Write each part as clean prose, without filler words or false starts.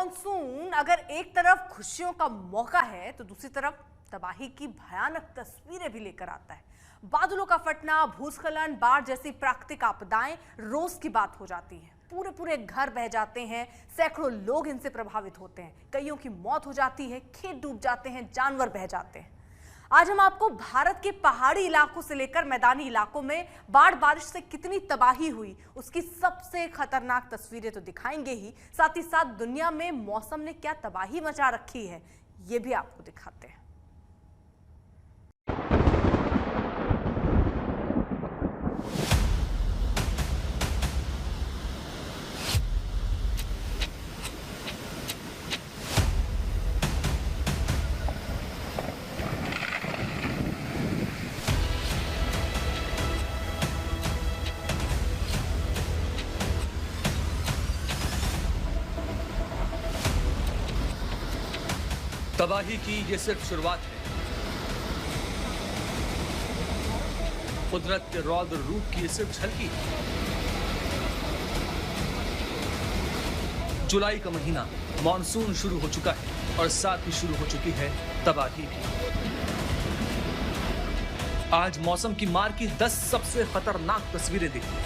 Monsoon अगर एक तरफ खुशियों का मौका है तो दूसरी तरफ तबाही की भयानक तस्वीरें भी लेकर आता है। बादलों का फटना, भूस्खलन, बाढ़ जैसी प्राकृतिक आपदाएं रोज की बात हो जाती हैं। पूरे पूरे घर बह जाते हैं, सैकड़ों लोग इनसे प्रभावित होते हैं, कईयों की मौत हो जाती है, खेत डूब जाते हैं, जानवर बह जाते हैं। आज हम आपको भारत के पहाड़ी इलाकों से लेकर मैदानी इलाकों में बाढ़ बारिश से कितनी तबाही हुई उसकी सबसे खतरनाक तस्वीरें तो दिखाएंगे ही, साथ ही साथ दुनिया में मौसम ने क्या तबाही मचा रखी है ये भी आपको दिखाते हैं। तबाही की ये सिर्फ शुरुआत है। कुदरत के रौद्र रूप की ये सिर्फ झलकी है। जुलाई का महीना, मॉनसून शुरू हो चुका है और साथ ही शुरू हो चुकी है तबाही भी। आज मौसम की मार की 10 सबसे खतरनाक तस्वीरें देखिए।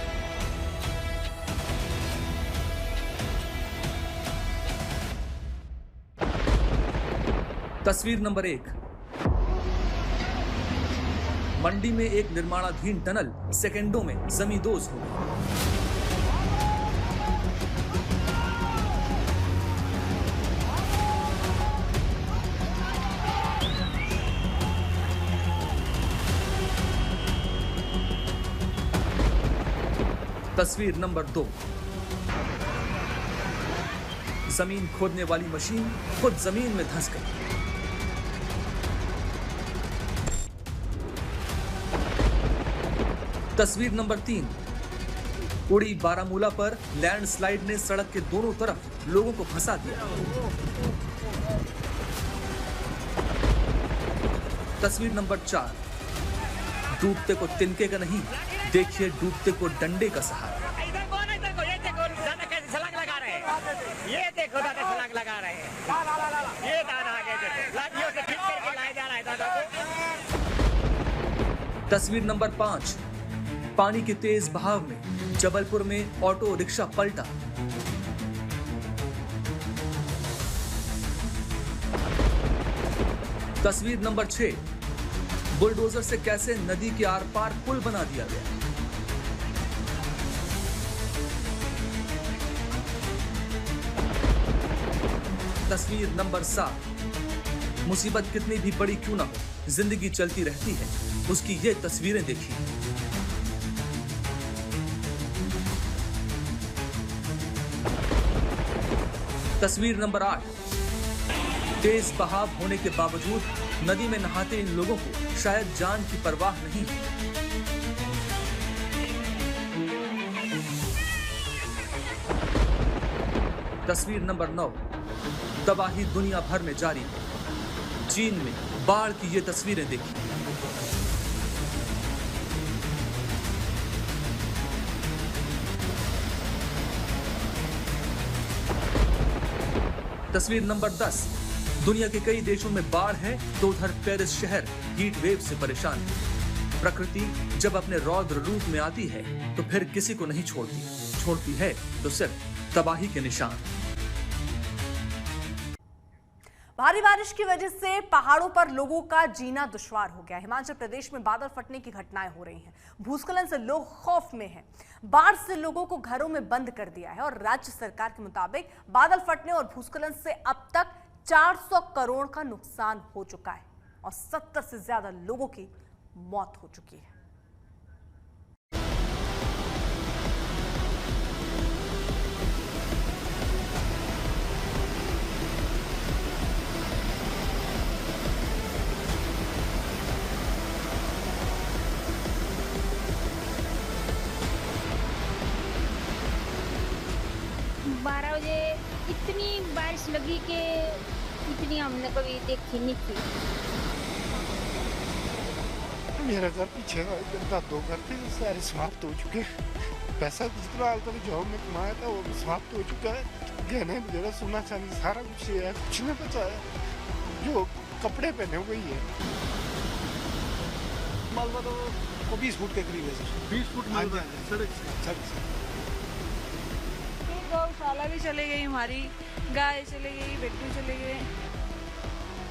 तस्वीर नंबर 1। मंडी में एक निर्माणाधीन टनल सेकंडों में जमींदोज हो गई। तस्वीर नंबर 2। जमीन खोदने वाली मशीन खुद जमीन में धंस गई। तस्वीर नंबर 3। उड़ी बारामूला पर लैंडस्लाइड ने सड़क के दोनों तरफ लोगों को फंसा दिया। तस्वीर नंबर 4। डूबते को तिनके का नहीं, देखिए डूबते को डंडे का सहारा। ये देखो दादा छलांग लगा रहे हैं। ये दादा आगे देखो लाठियों से खींच करके लाया जा रहा है दादा को। तस्वीर नंबर 5। पानी के तेज बहाव में जबलपुर में ऑटो रिक्शा पलटा। तस्वीर नंबर 6। बुलडोजर से कैसे नदी के आर पार पुल बना दिया गया। तस्वीर नंबर 7। मुसीबत कितनी भी बड़ी क्यों ना हो, जिंदगी चलती रहती है, उसकी ये तस्वीरें देखिए। तस्वीर नंबर 8। तेज बहाव होने के बावजूद नदी में नहाते इन लोगों को शायद जान की परवाह नहीं। तस्वीर नंबर 9। तबाही दुनिया भर में जारी है। चीन में बाढ़ की ये तस्वीरें देखिए। तस्वीर नंबर 10। दुनिया के कई देशों में बाढ़ है तो उधर पेरिस शहर हीट वेव से परेशान है। प्रकृति जब अपने रौद्र रूप में आती है तो फिर किसी को नहीं छोड़ती है तो सिर्फ तबाही के निशान। भारी बारिश की वजह से पहाड़ों पर लोगों का जीना दुश्वार हो गया। हिमाचल प्रदेश में बादल फटने की घटनाएं हो रही हैं। भूस्खलन से लोग खौफ में हैं। बाढ़ से लोगों को घरों में बंद कर दिया है और राज्य सरकार के मुताबिक बादल फटने और भूस्खलन से अब तक 400 करोड़ का नुकसान हो चुका है और 70 से ज्यादा लोगों की मौत हो चुकी है। इतनी बारिश लगी कि इतनी हमने कभी देखी नहीं थी। मेरा घर पीछे का 2 घर थे सारे समाप्त हो चुके। पैसा जितना हाल तक जॉब में कमाया था वो समाप्त हो चुका है। गहने वगैरह सोना चांदी सारा कुछ ही है, कुछ नहीं बचा है। जो कपड़े पहने हुए ही है। मलबा तो 20 फुट के करीब है सर। 20 फुट हाँ जी, मलबा हाँ जी। सड़क से। गौशाला भी चले गई, हमारी गाय चले गई, बेटू चले गए।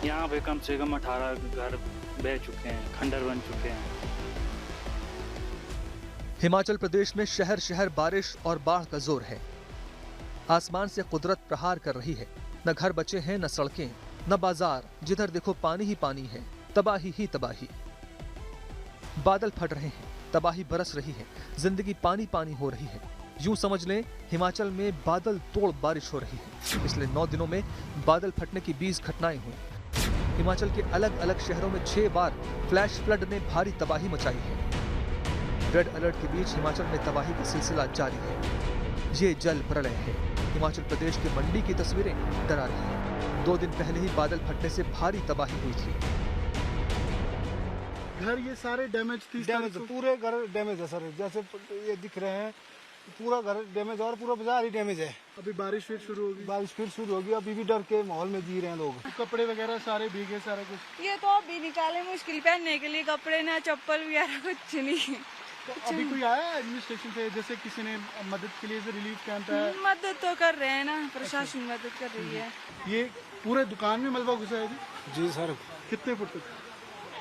यहाँ पे कम से कम 18 घर बह चुके हैं, खंडर बन चुके हैं। हिमाचल प्रदेश में शहर शहर बारिश और बाढ़ का जोर है। आसमान से कुदरत प्रहार कर रही है। न घर बचे हैं, न सड़कें, न बाजार, जिधर देखो पानी ही पानी है, तबाही ही तबाही। बादल फट रहे हैं, तबाही बरस रही है, जिंदगी पानी पानी हो रही है। यूं समझ लें हिमाचल में बादल तोड़ बारिश हो रही है। पिछले 9 दिनों में बादल फटने की 20 घटनाएं हुई। हिमाचल के अलग अलग शहरों में 6 बार फ्लैश फ्लड ने भारी तबाही मचाई है। रेड अलर्ट के बीच हिमाचल में तबाही का सिलसिला जारी है। ये जल प्रलय है। हिमाचल प्रदेश के मंडी की तस्वीरें डरा रही हैं। 2 दिन पहले ही बादल फटने से भारी तबाही हुई थी। घर ये सारे डैमेज पूरे घर डैमेज है सर। जैसे ये दिख रहे हैं, पूरा घर डैमेज और पूरा बाजार ही डैमेज है। अभी बारिश फिर शुरू होगी। बारिश फिर शुरू होगी। अभी भी डर के माहौल में जी रहे हैं लोग। कपड़े वगैरह सारे भीगे, सारा कुछ। ये तो अभी निकाले मुश्किल, पहनने के लिए कपड़े ना चप्पल वगैरह कुछ नहीं। तो अभी कोई आया एडमिनिस्ट्रेशन से, जैसे किसी ने मदद के लिए रिलीफ कैंप है? मदद तो कर रहे हैं ना, प्रशासन मदद कर रही है। ये पूरे दुकान में मलबा घुसा है जी सर। कितने फुट तक?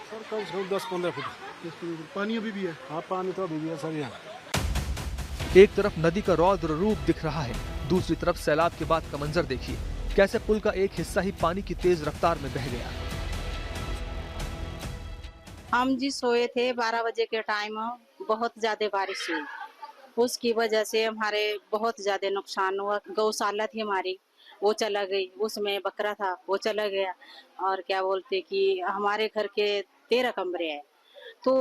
सर कम से कम 10-15 फुट। पानी अभी भी है? हाँ पानी तो अभी भी है सर यहाँ। एक तरफ नदी का रौद्र रूप दिख रहा है, दूसरी तरफ सैलाब के बाद का मंजर देखिए। कैसे पुल का एक हिस्सा ही पानी की तेज रफ्तार में बह गया। हम जी सोए थे 12 बजे के टाइम, बहुत ज्यादा बारिश हुई। उसकी वजह से हमारे बहुत ज्यादा नुकसान हुआ। गौशाला थी हमारी, वो चला गई, उसमें बकरा था वो चला गया। और क्या बोलते कि हमारे घर के 13 कमरे हैं तो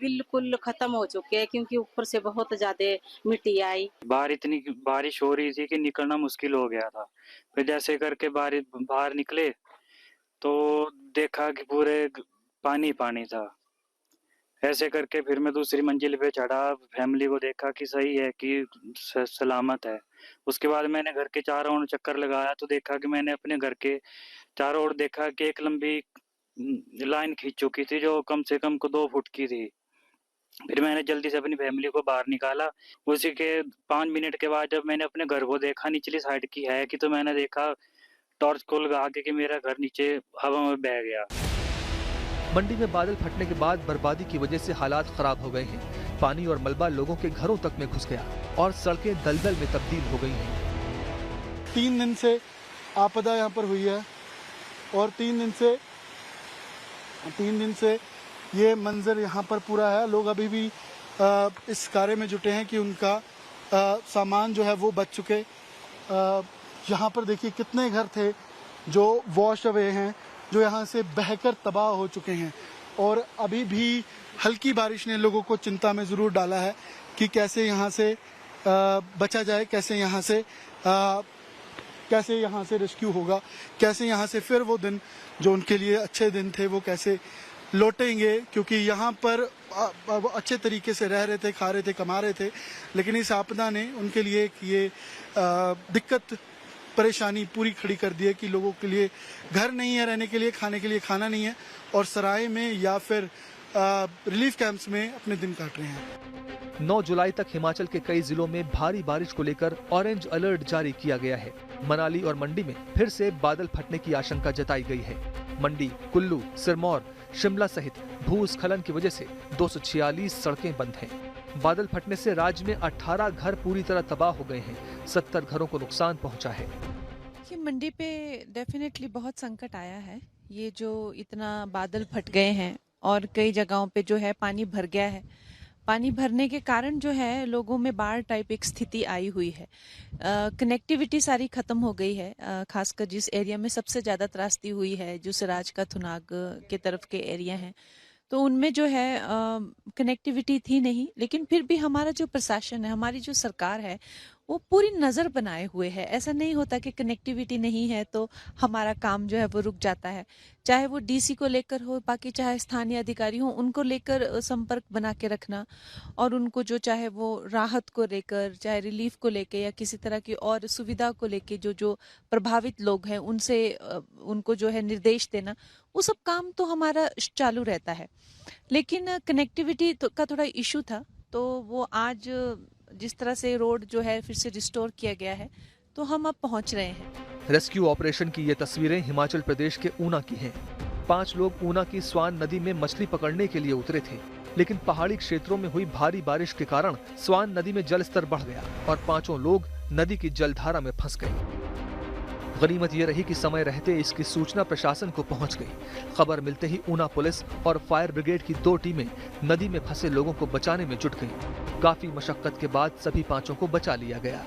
बिल्कुल खत्म हो चुके हैं, क्योंकि ऊपर से बहुत ज्यादा मिट्टी आई। बाहर इतनी बारिश हो रही थी कि निकलना मुश्किल हो गया था। फिर जैसे करके बाहर निकले तो देखा कि पूरे पानी पानी था। ऐसे करके फिर मैं दूसरी मंजिल पे चढ़ा, फैमिली को देखा कि सही है कि सलामत है। उसके बाद मैंने घर के चारों ओर चक्कर लगाया तो देखा कि मैंने अपने घर के चारों ओर देखा कि एक लंबी लाइन खींच चुकी थी जो कम से कम 2 फुट की थी। फिर मैंने जल्दी से अपनी फैमिली को बाहर निकाला। उसी के 5 मिनट के बाद जब मैंने अपने घर को देखा, निचली साइड की है कि, तो मैंने देखा टॉर्च को लगा के कि मेरा घर नीचे हवा में बह गया। मंडी में बादल फटने के बाद बर्बादी की वजह से हालात खराब हो गए हैं। पानी और मलबा लोगों के घरों तक में घुस गया और सड़कें दलदल में तब्दील हो गई हैं। 3 दिन से आपदा यहाँ पर हुई है और 3 दिन से ये मंजर यहाँ पर पूरा है। लोग अभी भी इस कार्य में जुटे हैं कि उनका सामान जो है वो बच चुके। यहाँ पर देखिए कितने घर थे जो वॉश अवे हैं, जो यहाँ से बहकर तबाह हो चुके हैं। और अभी भी हल्की बारिश ने लोगों को चिंता में ज़रूर डाला है कि कैसे यहाँ से बचा जाए, कैसे यहाँ से रेस्क्यू होगा, कैसे यहाँ से फिर वो दिन जो उनके लिए अच्छे दिन थे वो कैसे लौटेंगे। क्योंकि यहाँ पर वो अच्छे तरीके से रह रहे थे, खा रहे थे, कमा रहे थे, लेकिन इस आपदा ने उनके लिए एक ये दिक्कत परेशानी पूरी खड़ी कर दी है कि लोगों के लिए घर नहीं है रहने के लिए, खाने के लिए खाना नहीं है और सराय में या फिर रिलीफ कैंप्स में अपने दिन काट रहे हैं। 9 जुलाई तक हिमाचल के कई जिलों में भारी बारिश को लेकर ऑरेंज अलर्ट जारी किया गया है। मनाली और मंडी में फिर से बादल फटने की आशंका जताई गई है। मंडी, कुल्लू, सिरमौर, शिमला सहित भूस्खलन की वजह से 246 सड़कें बंद हैं। बादल फटने से राज्य में 18 घर पूरी तरह तबाह हो गए हैं। 70 घरों को नुकसान पहुंचा है। ये मंडी पे डेफिनेटली बहुत संकट आया है। ये जो इतना बादल फट गए हैं और कई जगहों पे जो है पानी भर गया है। पानी भरने के कारण जो है लोगों में बाढ़ टाइप एक स्थिति आई हुई है। कनेक्टिविटी सारी खत्म हो गई है। खासकर जिस एरिया में सबसे ज्यादा त्रासदी हुई है, जो सिराज का थुनाग के तरफ के एरिया हैं, तो उनमें जो है कनेक्टिविटी थी नहीं। लेकिन फिर भी हमारा जो प्रशासन है, हमारी जो सरकार है, वो पूरी नज़र बनाए हुए है। ऐसा नहीं होता कि कनेक्टिविटी नहीं है तो हमारा काम जो है वो रुक जाता है। चाहे वो डीसी को लेकर हो, बाकी चाहे स्थानीय अधिकारी हो, उनको लेकर संपर्क बना के रखना और उनको जो चाहे वो राहत को लेकर, चाहे रिलीफ को लेकर या किसी तरह की और सुविधा को लेकर जो प्रभावित लोग हैं उनसे उनको जो है निर्देश देना, वो सब काम तो हमारा चालू रहता है। लेकिन कनेक्टिविटी का थोड़ा इशू था, तो वो आज जिस तरह से रोड जो है फिर से रिस्टोर किया गया है तो हम अब पहुंच रहे हैं। रेस्क्यू ऑपरेशन की ये तस्वीरें हिमाचल प्रदेश के ऊना की हैं। 5 लोग ऊना की स्वान नदी में मछली पकड़ने के लिए उतरे थे, लेकिन पहाड़ी क्षेत्रों में हुई भारी बारिश के कारण स्वान नदी में जल स्तर बढ़ गया और 5 लोग नदी की जलधारा में फंस गए। गनीमत ये रही कि समय रहते इसकी सूचना प्रशासन को पहुंच गई। खबर मिलते ही ऊना पुलिस और फायर ब्रिगेड की 2 टीमें नदी में फंसे लोगों को बचाने में जुट गईं। काफी मशक्कत के बाद सभी 5 को बचा लिया गया।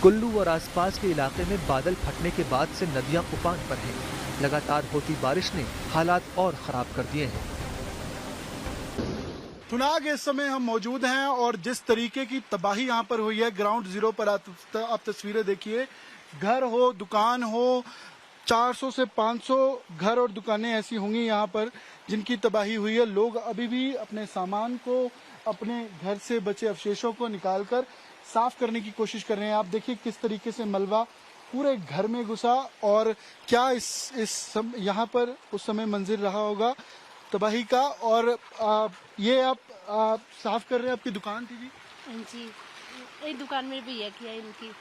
कुल्लू और आसपास के इलाके में बादल फटने के बाद से नदियां उफान पर हैं। लगातार होती बारिश ने हालात और खराब कर दिए हैं। थुनाग इस समय हम मौजूद हैं और जिस तरीके की तबाही यहाँ पर हुई है, ग्राउंड जीरो पर आप तस्वीरें देखिए। घर हो, दुकान हो, 400 से 500 घर और दुकानें ऐसी होंगी यहाँ पर जिनकी तबाही हुई है। लोग अभी भी अपने सामान को, अपने घर से बचे अवशेषों को निकालकर साफ करने की कोशिश कर रहे हैं। आप देखिए किस तरीके से मलबा पूरे घर में घुसा और क्या यहाँ पर उस समय मंजिल रहा होगा तबाही का। और ये आप साफ कर रहे हैं, आपकी दुकान थी जी? जी, एक दुकान में भी है किया इनकी।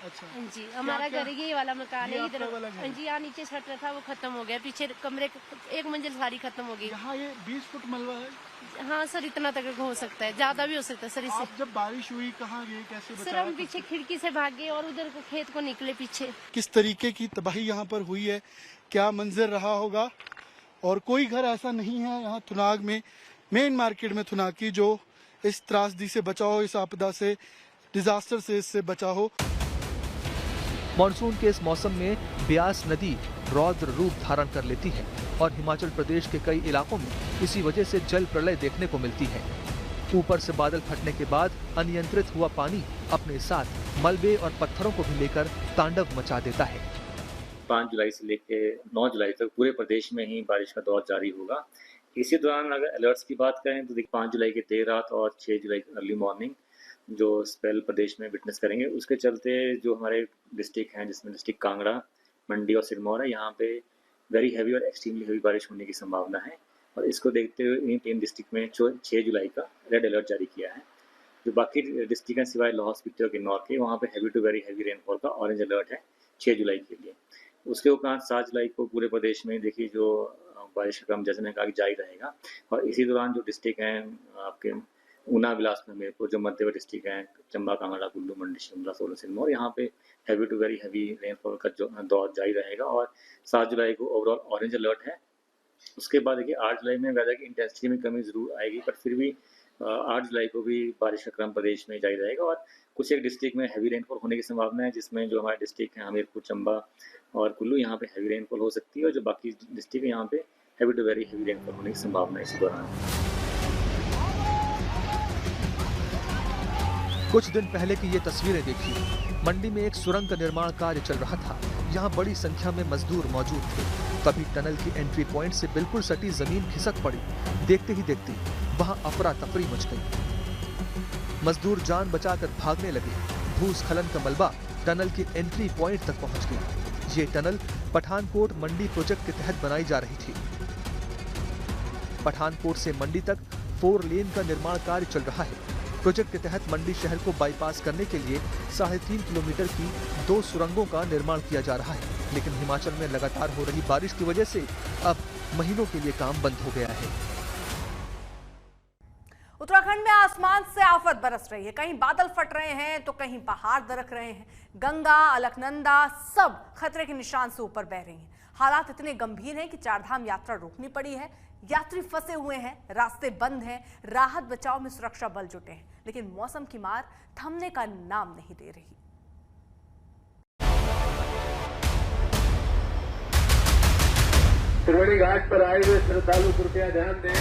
अच्छा जी, हमारा घर ये वाला मकान है इधर। जी, यहाँ नीचे शटर था वो खत्म हो गया, पीछे कमरे एक मंजिल सारी खत्म हो गई। यहाँ ये 20 फुट मलबा है? हाँ सर, इतना तक हो सकता है, ज्यादा भी हो सकता है सर। इससे जब बारिश हुई कहाँ गए, कैसे बचाया? सर हम पीछे खिड़की से भागे और उधर को खेत को निकले पीछे। किस तरीके की तबाही यहाँ पर हुई है, क्या मंजर रहा होगा। और कोई घर ऐसा नहीं है यहाँ थुनाग में, मेन मार्केट में थुनाग की, जो इस त्रासदी से बचा हो, इस आपदा से, डिजास्टर से इससे बचा हो। मानसून के इस मौसम में ब्यास नदी रौद्र रूप धारण कर लेती है और हिमाचल प्रदेश के कई इलाकों में इसी वजह से जल प्रलय देखने को मिलती है। ऊपर से बादल फटने के बाद अनियंत्रित हुआ पानी अपने साथ मलबे और पत्थरों को भी लेकर तांडव मचा देता है। 5 जुलाई से लेकर 9 जुलाई तक पूरे प्रदेश में ही बारिश का दौर जारी होगा। इसी दौरान अगर अलर्ट्स की बात करें तो 5 जुलाई की देर रात और 6 जुलाई की अर्ली मॉर्निंग जो स्पेल प्रदेश में विटनेस करेंगे, उसके चलते जो हमारे डिस्ट्रिक्ट हैं, जिसमें डिस्ट्रिक्ट कांगड़ा, मंडी और सिरमौर है, यहाँ पे वेरी हैवी और एक्सट्रीमली हैवी बारिश होने की संभावना है। और इसको देखते हुए इन 3 डिस्ट्रिक्ट में 6 जुलाई का रेड अलर्ट जारी किया है। जो बाकी डिस्ट्रिक्ट हैं सिवाय लाहौल स्पीति और किन्नौर के, वहाँ पे heavy to very heavy rainfall का ऑरेंज अलर्ट है 6 जुलाई के लिए। उसके उपरांत 7 जुलाई को पूरे प्रदेश में देखिए जो बारिश का क्रम जैसे मैंने कहा कि जारी रहेगा। और इसी दौरान जो डिस्ट्रिक्ट हैं आपके ऊना, बिलासपुर, हमीरपुर, जो मध्यवर्ती डिस्ट्रिक्ट हैं, चंबा, कांगड़ा, कुल्लू, मंडी, शिमला, सोलन, सिरमौर, यहाँ पे heavy to very heavy rainfall का जो दौर जारी रहेगा। और 7 जुलाई को ओवरऑल ऑरेंज अलर्ट है। उसके बाद देखिए 8 जुलाई में वेदर की इंटेंसिटी में कमी जरूर आएगी, पर फिर भी 8 जुलाई को भी बारिश का क्रम प्रदेश में जारी रहेगा। और कुछ एक डिस्ट्रिक्ट में हैवी रेनफॉल होने की संभावना है, जिसमें जो हमारे डिस्ट्रिक्ट हैं हमीरपुर, चंबा और कुल्लू, यहाँ पे हैवी रेनफॉल हो सकती है। और जो बाकी डिस्ट्रिक्ट है यहाँ पे heavy to very heavy rainfall होने की संभावना है इसी दौरान। कुछ दिन पहले की ये तस्वीरें देखिए। मंडी में एक सुरंग का निर्माण कार्य चल रहा था। यहाँ बड़ी संख्या में मजदूर मौजूद थे। तभी टनल की एंट्री पॉइंट से बिल्कुल सटी जमीन खिसक पड़ी। देखते ही देखते वहाँ अफरा तफरी मच गई। मजदूर जान बचाकर भागने लगे। भूस्खलन का मलबा टनल के एंट्री पॉइंट तक पहुँच गया। ये टनल पठानकोट मंडी प्रोजेक्ट के तहत बनाई जा रही थी। पठानकोट से मंडी तक 4 लेन का निर्माण कार्य चल रहा है। प्रोजेक्ट के तहत मंडी शहर को बाईपास करने के लिए 3.5 किलोमीटर की 2 सुरंगों का निर्माण किया जा रहा है। लेकिन हिमाचल में लगातार हो रही बारिश की वजह से अब महीनों के लिए काम बंद हो गया है। उत्तराखंड में आसमान से आफत बरस रही है। कहीं बादल फट रहे हैं तो कहीं पहाड़ दरक रहे हैं। गंगा, अलकनंदा सब खतरे के निशान से ऊपर बह रही हैं। हालात इतने गंभीर हैं कि चारधाम यात्रा रोकनी पड़ी है। यात्री फंसे हुए हैं, रास्ते बंद हैं, राहत बचाव में सुरक्षा बल जुटे हैं, लेकिन मौसम की मार थमने का नाम नहीं दे रही। त्रिवेणी घाट पर आए हुए श्रद्धालु कृपया ध्यान दें,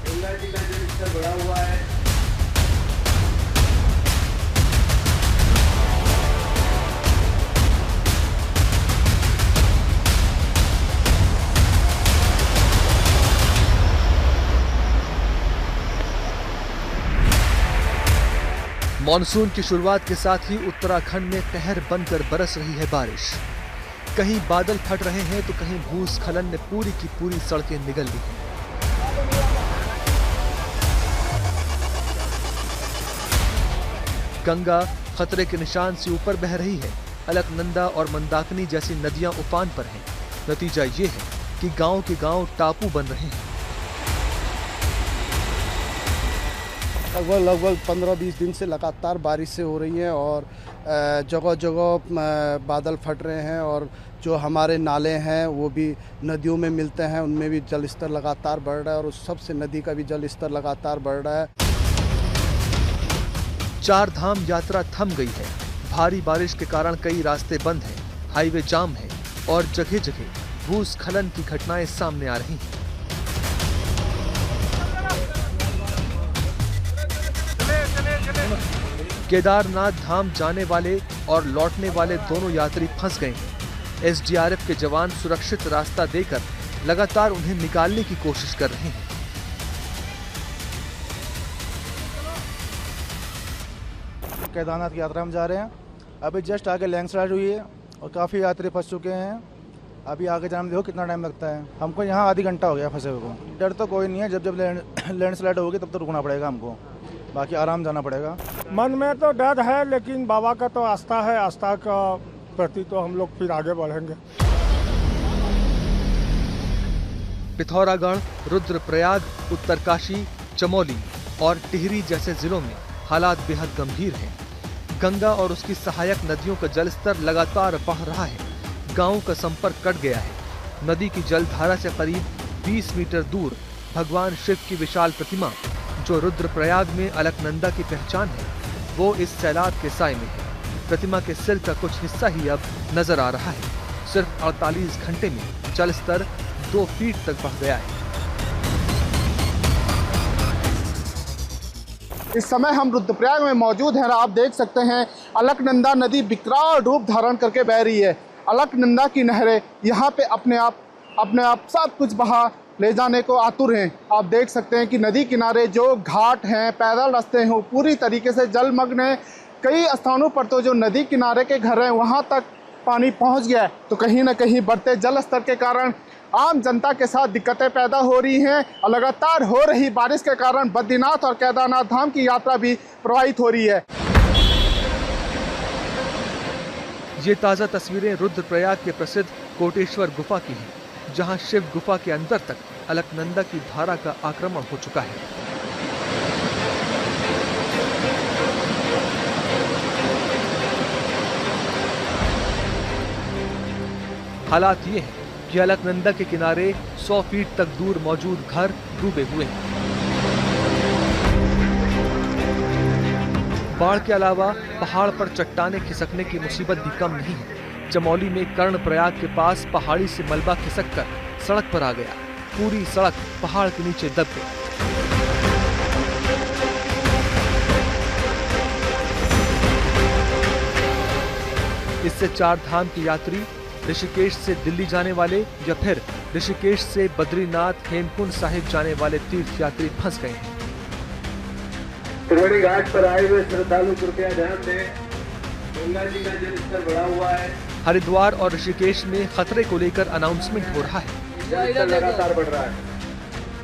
गंगा जी का जलस्तर बढ़ा हुआ है। मॉनसून की शुरुआत के साथ ही उत्तराखंड में कहर बनकर बरस रही है बारिश। कहीं बादल फट रहे हैं तो कहीं भूस्खलन ने पूरी की पूरी सड़कें निगल ली हैं। गंगा खतरे के निशान से ऊपर बह रही है। अलकनंदा और मंदाकिनी जैसी नदियां उफान पर हैं। नतीजा ये है कि गांव के गांव टापू बन रहे हैं। लगभग 15-20 दिन से लगातार बारिश से हो रही है और जगह जगह बादल फट रहे हैं और जो हमारे नाले हैं वो भी नदियों में मिलते हैं, उनमें भी जल स्तर लगातार बढ़ रहा है और उस सबसे नदी का भी जल स्तर लगातार बढ़ रहा है। चार धाम यात्रा थम गई है। भारी बारिश के कारण कई रास्ते बंद हैं, हाईवे जाम है और जगह जगह भूस्खलन की घटनाएं सामने आ रही हैं। केदारनाथ धाम जाने वाले और लौटने वाले दोनों यात्री फंस गए हैं। एसडीआरएफ के जवान सुरक्षित रास्ता देकर लगातार उन्हें निकालने की कोशिश कर रहे हैं। केदारनाथ की यात्रा में जा रहे हैं। अभी जस्ट आगे लैंडस्लाइड हुई है और काफ़ी यात्री फंस चुके हैं। अभी आगे जाने में देखो कितना टाइम लगता है। हमको यहाँ आधी घंटा हो गया फंसे हुए को। डर तो कोई नहीं है, जब लैंडस्लाइड होगी तब तो रुकना पड़ेगा हमको, बाकी आराम जाना पड़ेगा। मन में तो डर है लेकिन बाबा का तो आस्था है, आस्था का प्रति तो हम लोग फिर आगे बढ़ेंगे। पिथौरागढ़, रुद्रप्रयाग, उत्तरकाशी, चमोली और टिहरी जैसे जिलों में हालात बेहद गंभीर हैं। गंगा और उसकी सहायक नदियों का जलस्तर लगातार बढ़ रहा है। गांवों का संपर्क कट गया है। नदी की जलधारा से करीब 20 मीटर दूर भगवान शिव की विशाल प्रतिमा, जो रुद्रप्रयाग में अलकनंदा की पहचान है, वो इस सैलाब के साए में है। प्रतिमा के सिर का कुछ हिस्सा ही अब नजर आ रहा है। सिर्फ 48 घंटे में जलस्तर 2 फीट तक बढ़ गया है। इस समय हम रुद्रप्रयाग में मौजूद हैं और आप देख सकते हैं अलकनंदा नदी विकराल रूप धारण करके बह रही है। अलकनंदा की नहरें यहाँ पे अपने आप सब कुछ बहा ले जाने को आतुर हैं। आप देख सकते हैं कि नदी किनारे जो घाट हैं, पैदल रास्ते हैं, वो पूरी तरीके से जलमग्न हैं। कई स्थानों पर तो जो नदी किनारे के घर हैं वहाँ तक पानी पहुँच गया है। तो कहीं ना कहीं बढ़ते जल स्तर के कारण आम जनता के साथ दिक्कतें पैदा हो रही हैं और लगातार हो रही बारिश के कारण बद्रीनाथ और केदारनाथ धाम की यात्रा भी प्रभावित हो रही है। ये ताज़ा तस्वीरें रुद्रप्रयाग के प्रसिद्ध कोटेश्वर गुफा की हैं, जहां शिव गुफा के अंदर तक अलकनंदा की धारा का आक्रमण हो चुका है। हालात ये हैं कि अलकनंदा के किनारे 100 फीट तक दूर मौजूद घर डूबे हुए हैं। बाढ़ के अलावा पहाड़ पर चट्टाने खिसकने की मुसीबत भी कम नहीं है। चमोली में कर्णप्रयाग के पास पहाड़ी से मलबा खिसककर सड़क पर आ गया। पूरी सड़क पहाड़ के नीचे दब गई। इससे 4 धाम के यात्री ऋषिकेश से दिल्ली जाने वाले या फिर ऋषिकेश से बद्रीनाथ हेमकुंड साहिब जाने वाले तीर्थ यात्री फंस गए हैं। त्रिवेणी घाट पर आए हुए श्रद्धालु कृपया ध्यान दें, गंगा जी का जलस्तर बढ़ा हुआ है। हरिद्वार और ऋषिकेश में खतरे को लेकर अनाउंसमेंट हो रहा है। जलस्तर लगातार बढ़ रहा है।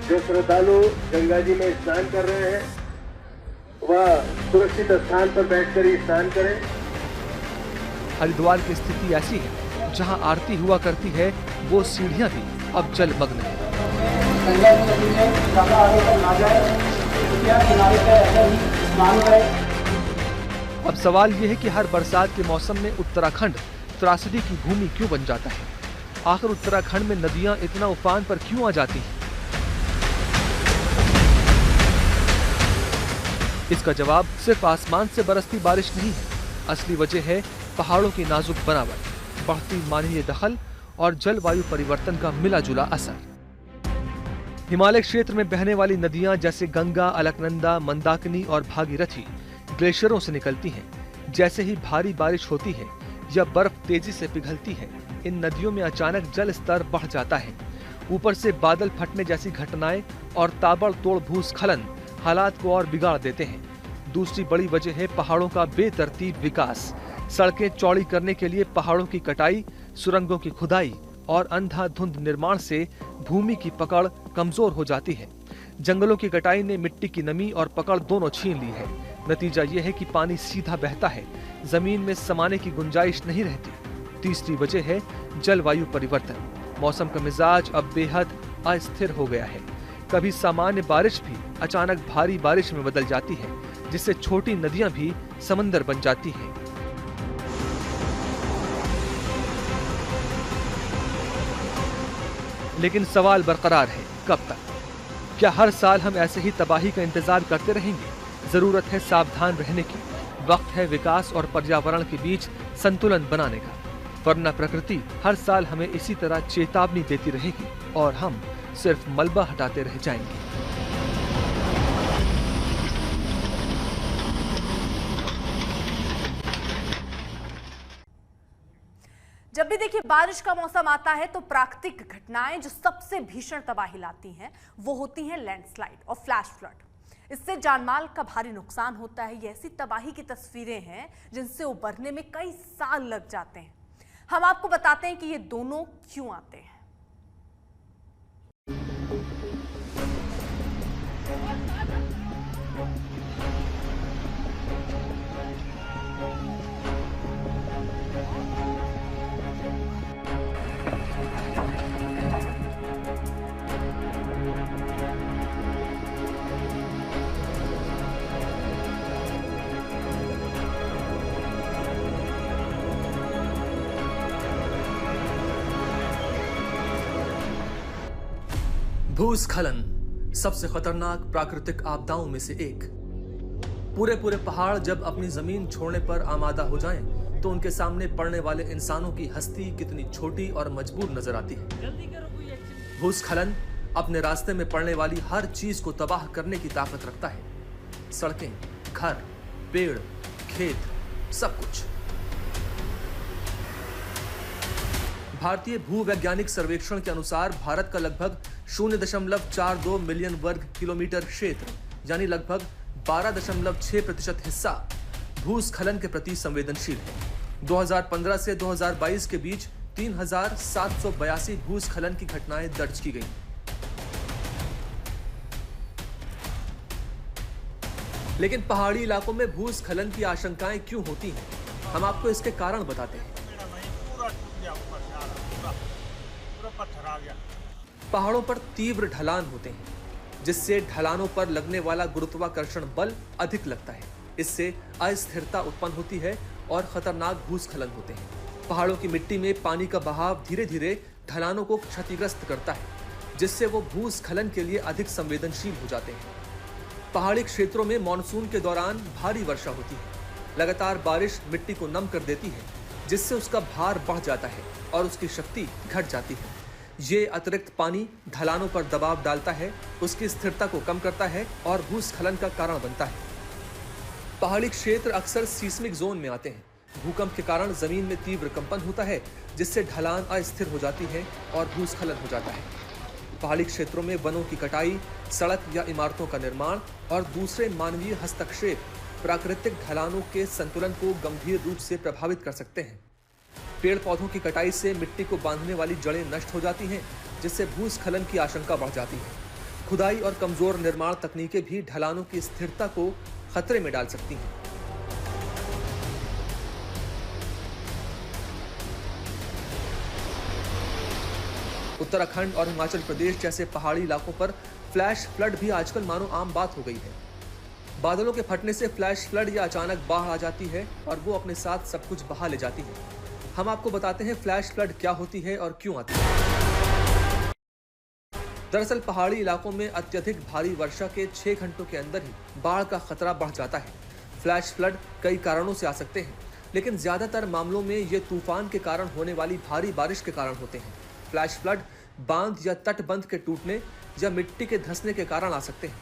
जो श्रद्धालु गंगा जी में स्नान कर रहे हैं वह सुरक्षित स्थान पर बैठकर ही स्नान करें। हरिद्वार की स्थिति ऐसी है जहां आरती हुआ करती है, वो सीढ़ियां भी अब जलमग्न है। अब सवाल ये है कि हर बरसात के मौसम में उत्तराखंड त्रासदी की भूमि क्यों बन जाता है? आखिर उत्तराखंड में नदियां इतना उफान पर क्यों आ जाती हैं? इसका जवाब सिर्फ आसमान से बरसती बारिश नहीं है। असली वजह है पहाड़ों की नाजुक बनावट, बढ़ती मानवीय दखल और जलवायु परिवर्तन का मिला जुला असर। हिमालय क्षेत्र में बहने वाली नदियां जैसे गंगा, अलकनंदा, मंदाकिनी और भागीरथी ग्लेशियरों से निकलती हैं। जैसे ही भारी बारिश होती है या बर्फ तेजी से पिघलती है, इन नदियों में अचानक जल स्तर बढ़ जाता है। ऊपर से बादल फटने जैसी घटनाएं और ताबड़तोड़ भूस्खलन हालात को और बिगाड़ देते हैं। दूसरी बड़ी वजह है पहाड़ों का बेतरतीब विकास। सड़कें चौड़ी करने के लिए पहाड़ों की कटाई, सुरंगों की खुदाई और अंधाधुंध निर्माण से भूमि की पकड़ कमजोर हो जाती है। जंगलों की कटाई ने मिट्टी की नमी और पकड़ दोनों छीन ली है। नतीजा यह है कि पानी सीधा बहता है, जमीन में समाने की गुंजाइश नहीं रहती। तीसरी वजह है जलवायु परिवर्तन। मौसम का मिजाज अब बेहद अस्थिर हो गया है। कभी सामान्य बारिश भी अचानक भारी बारिश में बदल जाती है, जिससे छोटी नदियां भी समंदर बन जाती हैं। लेकिन सवाल बरकरार है, कब तक? क्या हर साल हम ऐसे ही तबाही का इंतजार करते रहेंगे? जरूरत है सावधान रहने की। वक्त है विकास और पर्यावरण के बीच संतुलन बनाने का, वरना प्रकृति हर साल हमें इसी तरह चेतावनी देती रहेगी और हम सिर्फ मलबा हटाते रह जाएंगे। जब भी देखिए बारिश का मौसम आता है तो प्राकृतिक घटनाएं जो सबसे भीषण तबाही लाती हैं वो होती हैं लैंडस्लाइड और फ्लैश फ्लड। इससे जानमाल का भारी नुकसान होता है। ये ऐसी तबाही की तस्वीरें हैं जिनसे उबरने में कई साल लग जाते हैं। हम आपको बताते हैं कि ये दोनों क्यों आते हैं। भूस्खलन सबसे खतरनाक प्राकृतिक आपदाओं में से एक। पूरे पहाड़ जब अपनी जमीन छोड़ने पर आमादा हो जाएं, तो उनके सामने पड़ने वाले इंसानों की हस्ती कितनी छोटी और मजबूर नजर आती है। भूस्खलन अपने रास्ते में पड़ने वाली हर चीज को तबाह करने की ताकत रखता है। सड़कें, घर, पेड़, खेत, सब कुछ। भारतीय भूवैज्ञानिक सर्वेक्षण के अनुसार भारत का लगभग 0.42 मिलियन वर्ग किलोमीटर क्षेत्र यानी लगभग 12.6% हिस्सा भूस्खलन के प्रति संवेदनशील है। 2015 से 2022 के बीच 3,782 भूस्खलन की घटनाएं दर्ज की गईं। लेकिन पहाड़ी इलाकों में भूस्खलन की आशंकाएं क्यों होती हैं? हम आपको इसके कारण बताते हैं। पहाड़ों पर तीव्र ढलान होते हैं, जिससे ढलानों पर लगने वाला गुरुत्वाकर्षण बल अधिक लगता है। इससे अस्थिरता उत्पन्न होती है और खतरनाक भूस्खलन होते हैं। पहाड़ों की मिट्टी में पानी का बहाव धीरे धीरे ढलानों को क्षतिग्रस्त करता है, जिससे वो भूस्खलन के लिए अधिक संवेदनशील हो जाते हैं। पहाड़ी क्षेत्रों में मानसून के दौरान भारी वर्षा होती है। लगातार बारिश मिट्टी को नम कर देती है, जिससे उसका भार बढ़ जाता है और उसकी शक्ति घट जाती है। ये अतिरिक्त पानी ढलानों पर दबाव डालता है, उसकी स्थिरता को कम करता है और भूस्खलन का कारण बनता है। पहाड़ी क्षेत्र अक्सर सीस्मिक जोन में आते हैं। भूकंप के कारण जमीन में तीव्र कंपन होता है, जिससे ढलान अस्थिर हो जाती है और भूस्खलन हो जाता है। पहाड़ी क्षेत्रों में वनों की कटाई, सड़क या इमारतों का निर्माण और दूसरे मानवीय हस्तक्षेप प्राकृतिक ढलानों के संतुलन को गंभीर रूप से प्रभावित कर सकते हैं। पेड़ पौधों की कटाई से मिट्टी को बांधने वाली जड़ें नष्ट हो जाती हैं, जिससे भूस्खलन की आशंका बढ़ जाती है। खुदाई और कमजोर निर्माण तकनीकें भी ढलानों की स्थिरता को खतरे में डाल सकती हैं। उत्तराखंड और हिमाचल प्रदेश जैसे पहाड़ी इलाकों पर फ्लैश फ्लड भी आजकल मानो आम बात हो गई है। बादलों के फटने से फ्लैश फ्लड या अचानक बाढ़ आ जाती है और वो अपने साथ सब कुछ बहा ले जाती है। हम आपको बताते हैं फ्लैश फ्लड क्या होती है और क्यों आती है। दरअसल पहाड़ी इलाकों में अत्यधिक भारी वर्षा के 6 घंटों के अंदर ही बाढ़ का खतरा बढ़ जाता है। फ्लैश फ्लड कई कारणों से आ सकते हैं, लेकिन ज्यादातर मामलों में ये तूफान के कारण होने वाली भारी बारिश के कारण होते हैं। फ्लैश फ्लड बांध या तटबंध के टूटने या मिट्टी के धंसने के कारण आ सकते हैं।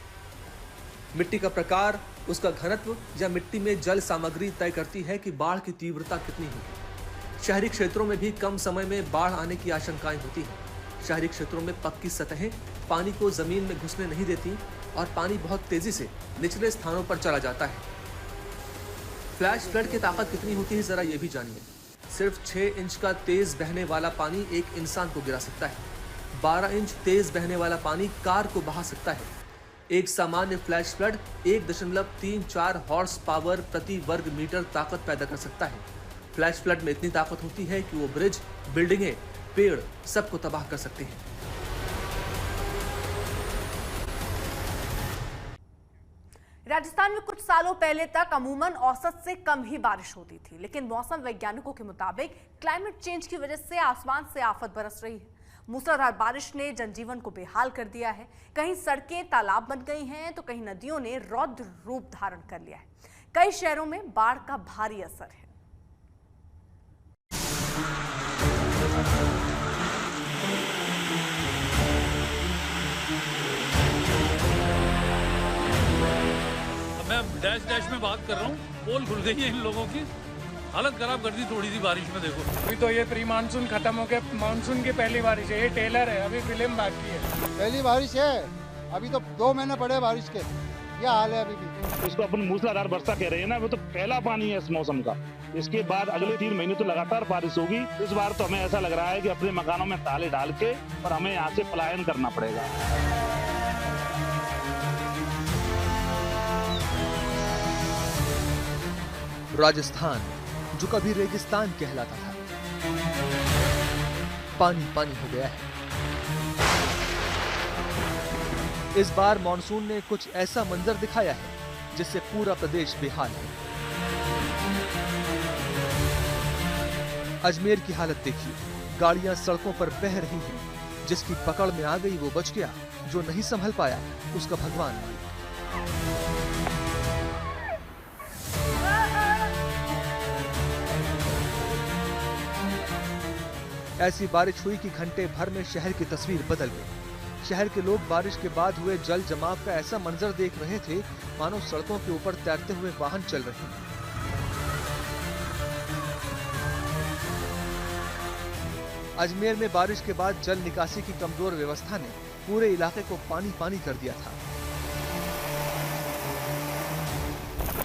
मिट्टी का प्रकार, उसका घनत्व या मिट्टी में जल सामग्री तय करती है कि बाढ़ की तीव्रता कितनी होगी। शहरी क्षेत्रों में भी कम समय में बाढ़ आने की आशंकाएं होती हैं। शहरी क्षेत्रों में पक्की सतहें पानी को जमीन में घुसने नहीं देती और पानी बहुत तेजी से निचले स्थानों पर चला जाता है। फ्लैश फ्लड की ताकत कितनी होती है जरा ये भी जानिए। सिर्फ 6 इंच का तेज बहने वाला पानी एक इंसान को गिरा सकता है। 12 इंच तेज बहने वाला पानी कार को बहा सकता है। एक सामान्य फ्लैश फ्लड 1.34 हॉर्स पावर प्रति वर्ग मीटर ताकत पैदा कर सकता है। फ्लैश फ्लड में इतनी ताकत होती है कि वो ब्रिज, बिल्डिंगें, पेड़ सबको तबाह कर सकते हैं। राजस्थान में कुछ सालों पहले तक अमूमन औसत से कम ही बारिश होती थी, लेकिन मौसम वैज्ञानिकों के मुताबिक क्लाइमेट चेंज की वजह से आसमान से आफत बरस रही है। मूसलाधार बारिश ने जनजीवन को बेहाल कर दिया है। कहीं सड़कें तालाब बन गई हैं तो कहीं नदियों ने रौद्र रूप धारण कर लिया है। कई शहरों में बाढ़ का भारी असर है। मैं डैश में बात कर रहा हूँ, पोल खुल गई है इन लोगों की, हालत खराब कर दी थोड़ी सी बारिश में। देखो अभी तो ये प्री मानसून खत्म हो गया, मानसून की पहली बारिश है, ये टेलर है, अभी फिल्म बाकी है। पहली बारिश है, अभी तो 2 महीने पड़े बारिश के, ये हाल है अभी भी। इसको अपन मूसलाधार वर्षा कह रहे हैं ना, वो तो पहला पानी है इस मौसम का। इसके बाद अगले 3 महीने तो लगातार बारिश होगी। इस बार तो हमें ऐसा लग रहा है कि अपने मकानों में ताले डाल के और हमें यहाँ से पलायन करना पड़ेगा। राजस्थान जो कभी रेगिस्तान कहलाता था, पानी पानी हो गया है। इस बार मॉनसून ने कुछ ऐसा मंजर दिखाया है जिससे पूरा प्रदेश बेहाल है। अजमेर की हालत देखिए, गाड़ियां सड़कों पर बह रही हैं। जिसकी पकड़ में आ गई वो बच गया, जो नहीं संभल पाया उसका भगवान मालिक। ऐसी बारिश हुई कि घंटे भर में शहर की तस्वीर बदल गई। शहर के लोग बारिश के बाद हुए जल जमाव का ऐसा मंजर देख रहे थे मानो सड़कों के ऊपर तैरते हुए वाहन चल रहे हैं। अजमेर में बारिश के बाद जल निकासी की कमजोर व्यवस्था ने पूरे इलाके को पानी पानी कर दिया था।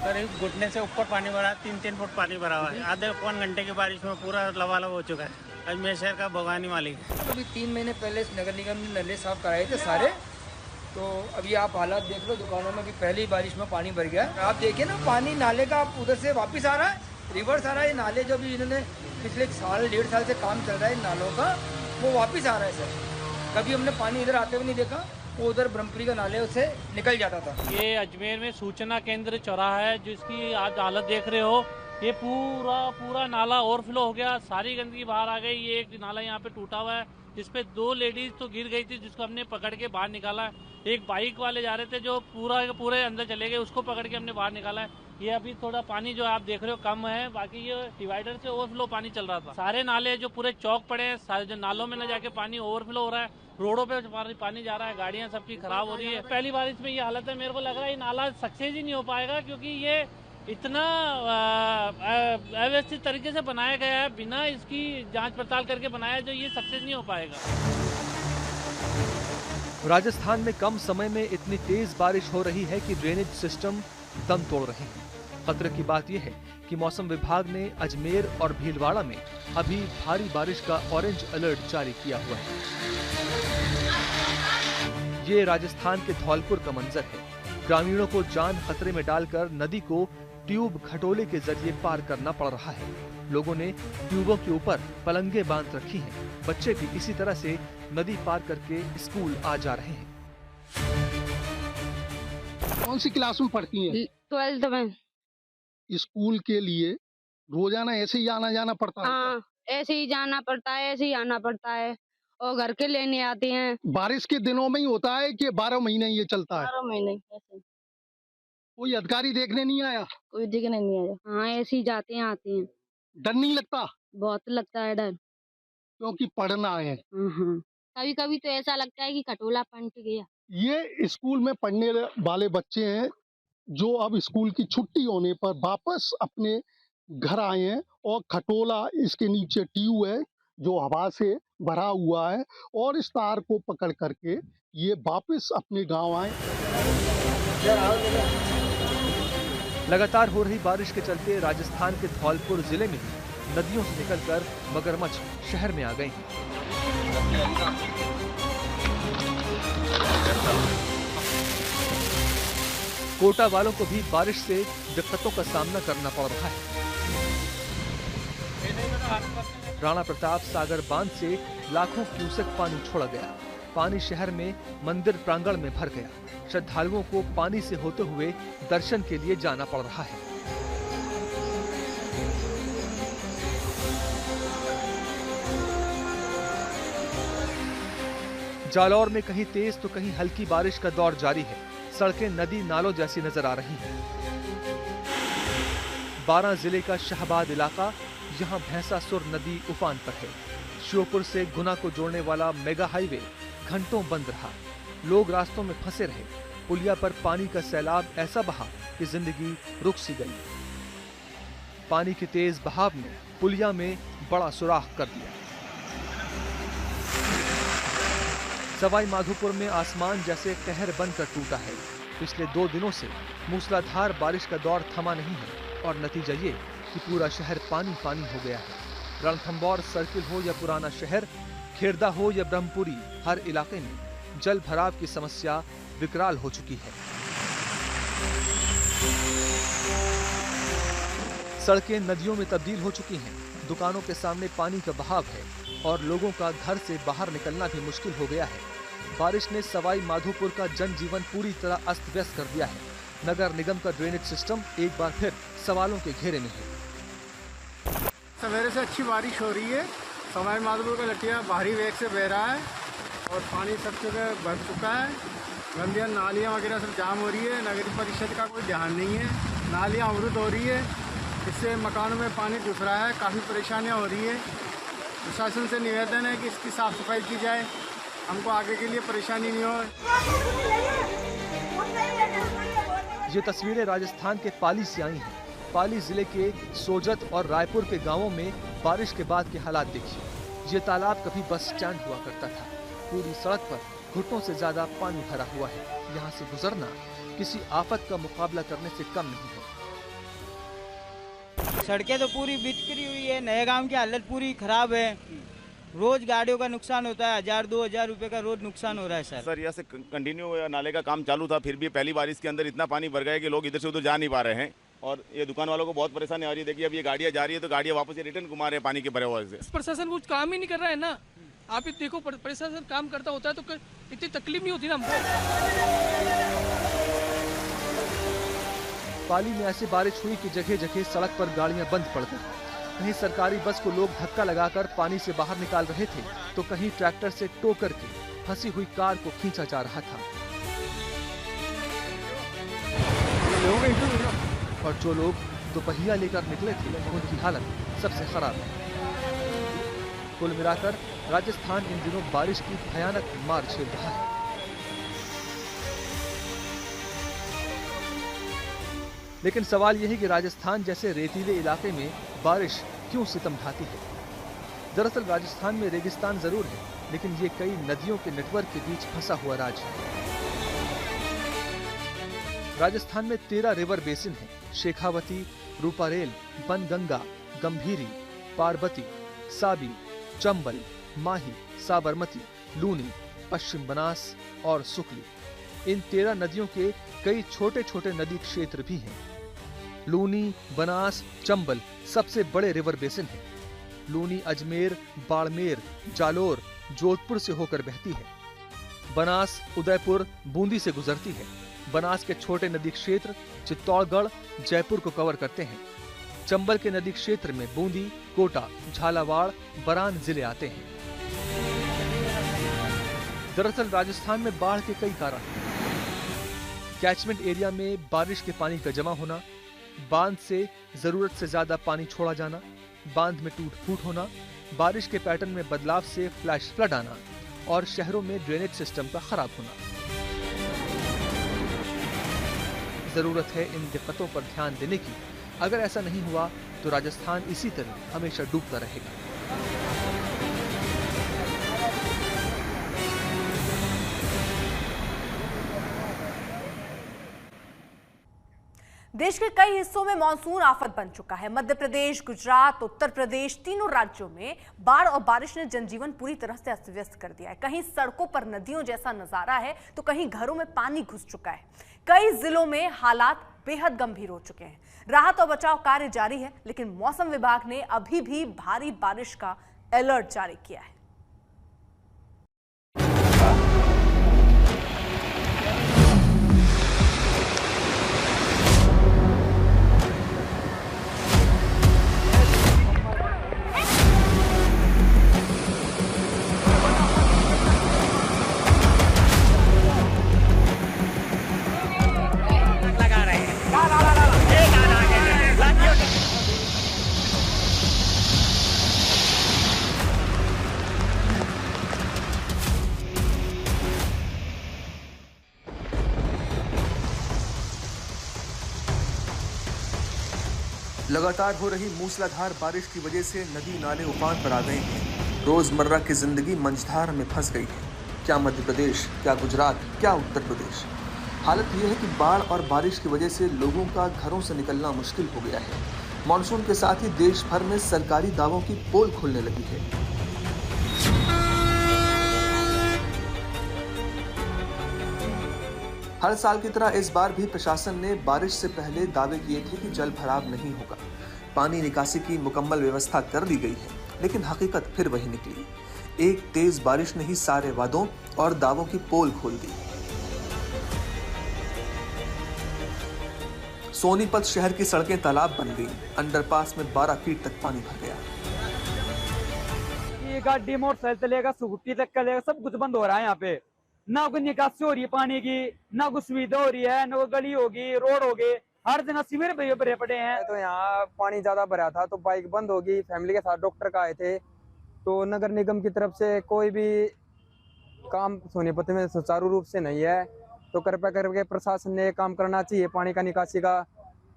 करीब घुटने से ऊपर पानी भरा, 3-3 फुट पानी भरा हुआ है। आधे पौन घंटे की बारिश में पूरा लबालब हो चुका है। अजमेर शहर का भगवानी मालिक है। अभी 3 महीने पहले नगर निगम ने नले साफ कराए थे सारे, तो अभी आप हालात देख लो, दुकानों में भी पहली बारिश में पानी भर गया। आप देखिए ना, पानी नाले का उधर से वापस आ रहा है, रिवर्स आ रहा है। नाले जो भी इन्होंने पिछले 1.5 साल से काम चल रहा है नालों का, वो वापस आ रहा है सर। कभी हमने पानी इधर आते हुए नहीं देखा, वो उधर ब्रह्मपुरी का नाले उससे निकल जाता था। ये अजमेर में सूचना केंद्र चौराहा है, जिसकी आज हालत देख रहे हो। ये पूरा नाला ओवरफ्लो हो गया, सारी गंदगी बाहर आ गई। ये एक नाला यहाँ पे टूटा हुआ है, जिसपे 2 लेडीज तो गिर गई थी, जिसको हमने पकड़ के बाहर निकाला। एक बाइक वाले जा रहे थे जो पूरे अंदर चले गए, उसको पकड़ के हमने बाहर निकाला है। ये अभी थोड़ा पानी जो आप देख रहे हो कम है, बाकी ये डिवाइडर से ओवरफ्लो पानी चल रहा था। सारे नाले जो पूरे चौक पड़े हैं, सारे जो नालों में न जाके पानी ओवरफ्लो हो रहा है, रोडों पे पानी जा रहा है, गाड़ियां सबकी खराब हो रही है। पहली बारिश में ये हालत है, मेरे को लग रहा है ये नाला सक्सेस ही नहीं हो पाएगा, क्योंकि ये इतना अव्यवस्थित तरीके से बनाया गया है, बिना इसकी जांच पड़ताल करके बनाया, जो ये सक्सेस नहीं हो पाएगा। राजस्थान में कम समय में इतनी तेज बारिश हो रही है कि ड्रेनेज सिस्टम दम तोड़ रहे हैं। खतरे की बात यह है कि मौसम विभाग ने अजमेर और भीलवाड़ा में अभी भारी बारिश का ऑरेंज अलर्ट जारी किया हुआ है। ये राजस्थान के धौलपुर का मंजर है। ग्रामीणों को जान खतरे में डालकर नदी को ट्यूब खटोले के जरिए पार करना पड़ रहा है। लोगों ने ट्यूबों के ऊपर पलंगे बांध रखी हैं। बच्चे भी इसी तरह से नदी पार करके स्कूल आ जा रहे हैं। कौन सी क्लास में पढ़ती हैं? 12th में। स्कूल के लिए रोजाना ऐसे ही आना जाना पड़ता है? हाँ, ऐसे ही जाना पड़ता है, ऐसे ही आना पड़ता है, और घर के लेने आते हैं। बारिश के दिनों में ही होता है कि 12 महीने ये चलता है? 12 महीने ऐसे। कोई अधिकारी देखने नहीं आया? कोई देखने नहीं आया। हाँ, ऐसे ही जाते हैं आते हैं। डर नहीं लगता? बहुत लगता है डर, क्योंकि पढ़ना है। कभी कभी तो ऐसा लगता है कि खटोला पलट गया। ये स्कूल में पढ़ने वाले बच्चे हैं जो अब स्कूल की छुट्टी होने पर वापस अपने घर आए हैं, और खटोला इसके नीचे ट्यूब है जो हवा से भरा हुआ है, और इस तार को पकड़ करके ये वापस अपने गांव आए। लगातार हो रही बारिश के चलते राजस्थान के धौलपुर जिले में ही नदियों से निकलकर मगरमच्छ शहर में आ गए हैं। कोटा वालों को भी बारिश से दिक्कतों का सामना करना पड़ रहा है। राणा प्रताप सागर बांध से लाखों क्यूसेक पानी छोड़ा गया। पानी शहर में मंदिर प्रांगण में भर गया। श्रद्धालुओं को पानी से होते हुए दर्शन के लिए जाना पड़ रहा है। जालौर में कहीं तेज तो कहीं हल्की बारिश का दौर जारी है। सड़कें नदी नालों जैसी नजर आ रही हैं। 12 जिले का शाहबाद इलाका, यहाँ भैंसासुर नदी उफान पर है। श्योपुर से गुना को जोड़ने वाला मेगा हाईवे घंटों बंद रहा। लोग रास्तों में फंसे रहे। पुलिया पर पानी का सैलाब ऐसा बहा कि जिंदगी रुक सी गई। पानी के तेज बहाव ने पुलिया में बड़ा सुराख कर दिया। सवाई माधोपुर में आसमान जैसे कहर बनकर टूटा है। पिछले 2 दिनों से मूसलाधार बारिश का दौर थमा नहीं है और नतीजा ये कि पूरा शहर पानी पानी हो गया है। रणथंभौर सर्किल हो या पुराना शहर, खेरदा हो या ब्रह्मपुरी, हर इलाके में जल भराव की समस्या विकराल हो चुकी है। सड़कें नदियों में तब्दील हो चुकी हैं। दुकानों के सामने पानी का बहाव है और लोगों का घर से बाहर निकलना भी मुश्किल हो गया है। बारिश ने सवाई माधोपुर का जनजीवन पूरी तरह अस्त व्यस्त कर दिया है। नगर निगम का ड्रेनेज सिस्टम एक बार फिर सवालों के घेरे में है। सवेरे से अच्छी बारिश हो रही है। सवाई माधोपुर का लटिया भारी वेग से बह रहा है और पानी सब जगह भर चुका है। गंदियाँ नालियाँ वगैरह सब जाम हो रही है। नगर परिषद का कोई ध्यान नहीं है। नालियाँ अवरुद्ध हो रही है। इससे मकानों में पानी घुस रहा है। काफ़ी परेशानियाँ हो रही है। प्रशासन से निवेदन है कि इसकी साफ सफाई की जाए, हमको आगे के लिए परेशानी नहीं हो। ये तस्वीरें राजस्थान के पाली से आई हैं। पाली जिले के सोजत और रायपुर के गांवों में बारिश के बाद के हालात देखिए। ये तालाब कभी बस स्टैंड हुआ करता था। पूरी सड़क पर घुटनों से ज्यादा पानी भरा हुआ है। यहाँ से गुजरना किसी आफत का मुकाबला करने से कम नहीं है। सड़कें तो पूरी बिखरी हुई है। नए गांव की हालत पूरी खराब है। रोज गाड़ियों का नुकसान होता है। 1000-2000 रुपए का रोज नुकसान हो रहा है सर। यहाँ से कंटिन्यू नाले का काम चालू था, फिर भी पहली बारिश के अंदर इतना पानी भर गया कि लोग इधर से उधर जा नहीं पा रहे हैं और ये दुकान वालों को बहुत परेशानी आ रही है। देखिए अब ये गाड़ियाँ जा रही है तो गाड़ियाँ वापस रिटर्न घुमा रहे हैं पानी के भरे हुए से। प्रशासन कुछ काम ही नहीं कर रहा है ना। आप देखो प्रशासन काम करता होता है तो इतनी तकलीफ नहीं होती ना हमको। पाली में ऐसी बारिश हुई कि जगह जगह सड़क पर गाड़ियां बंद पड़ गई। कहीं सरकारी बस को लोग धक्का लगाकर पानी से बाहर निकाल रहे थे तो कहीं ट्रैक्टर से टो करके फंसी हुई कार को खींचा जा रहा था। और जो लोग दोपहिया लेकर निकले थे उनकी हालत सबसे खराब है। कुल मिलाकर राजस्थान इन दिनों बारिश की भयानक मार झेल रहा है। लेकिन सवाल यह है कि राजस्थान जैसे रेतीले इलाके में बारिश क्यों सितम ढाती है। दरअसल राजस्थान में रेगिस्तान जरूर है, लेकिन ये कई नदियों के नेटवर्क के बीच फंसा हुआ राज्य है। राजस्थान में 13 रिवर बेसिन हैं। शेखावती, रूपारेल, बनगंगा, गंभीरी, पार्वती, साबी, चंबल, माही, साबरमती, लूनी, पश्चिम बनास और सुकली। इन 13 नदियों के कई छोटे छोटे नदी क्षेत्र भी हैं। लूनी, बनास, चंबल सबसे बड़े रिवर बेसिन हैं। लूनी अजमेर, बाड़मेर, जालोर, जोधपुर से होकर बहती है। बनास उदयपुर, बूंदी से गुजरती है। बनास के छोटे नदी क्षेत्र चित्तौड़गढ़, जयपुर को कवर करते हैं। चंबल के नदी क्षेत्र में बूंदी, कोटा, झालावाड़, बरान जिले आते हैं। दरअसल राजस्थान में बाढ़ के कई कारण हैं। कैचमेंट एरिया में बारिश के पानी का जमा होना, बांध से जरूरत से ज्यादा पानी छोड़ा जाना, बांध में टूट फूट होना, बारिश के पैटर्न में बदलाव से फ्लैश फ्लड आना और शहरों में ड्रेनेज सिस्टम का खराब होना। जरूरत है इन दिक्कतों पर ध्यान देने की। अगर ऐसा नहीं हुआ तो राजस्थान इसी तरह हमेशा डूबता रहेगा। देश के कई हिस्सों में मानसून आफत बन चुका है। मध्य प्रदेश, गुजरात, उत्तर प्रदेश, तीनों राज्यों में बाढ़ और बारिश ने जनजीवन पूरी तरह से अस्त व्यस्त कर दिया है। कहीं सड़कों पर नदियों जैसा नजारा है तो कहीं घरों में पानी घुस चुका है। कई जिलों में हालात बेहद गंभीर हो चुके हैं। राहत और बचाव कार्य जारी है, लेकिन मौसम विभाग ने अभी भी भारी बारिश का अलर्ट जारी किया है। लगातार हो रही मूसलाधार बारिश की वजह से नदी नाले उफान पर आ गए हैं। रोजमर्रा की जिंदगी मंझधार में फंस गई है। क्या मध्य प्रदेश, क्या गुजरात, क्या उत्तर प्रदेश। हालत यह है कि बाढ़ और बारिश की वजह से लोगों का घरों से निकलना मुश्किल हो गया है। मानसून के साथ ही देश भर में सरकारी दावों की पोल खुलने लगी है। हर साल की तरह इस बार भी प्रशासन ने बारिश से पहले दावे किए थे कि जल भराव नहीं होगा, पानी निकासी की मुकम्मल व्यवस्था कर दी गई है, लेकिन हकीकत फिर वही निकली। एक तेज बारिश ने ही सारे वादों और दावों की पोल खोल दी। सोनीपत शहर की सड़कें तालाब बन गई। अंडरपास में 12 फीट तक पानी भर गया। ये गाड़ी मोटरसाइकिल चलेगा, स्कूटी तक चलेगा, सब कुछ बंद हो रहा है यहाँ पे। ना कोई निकासी हो रही है पानी की, ना कोई सुविधा हो रही है, ना कोई गली होगी, रोड होगी, हर जगह सीवर भरे पड़े हैं। तो यहाँ पानी ज्यादा भरा था तो बाइक बंद होगी। फैमिली के साथ डॉक्टर का आए थे तो नगर निगम की तरफ से कोई भी काम सोनीपत में सुचारू रूप से नहीं है, तो कृपया करके प्रशासन ने काम करना चाहिए। पानी का निकासी का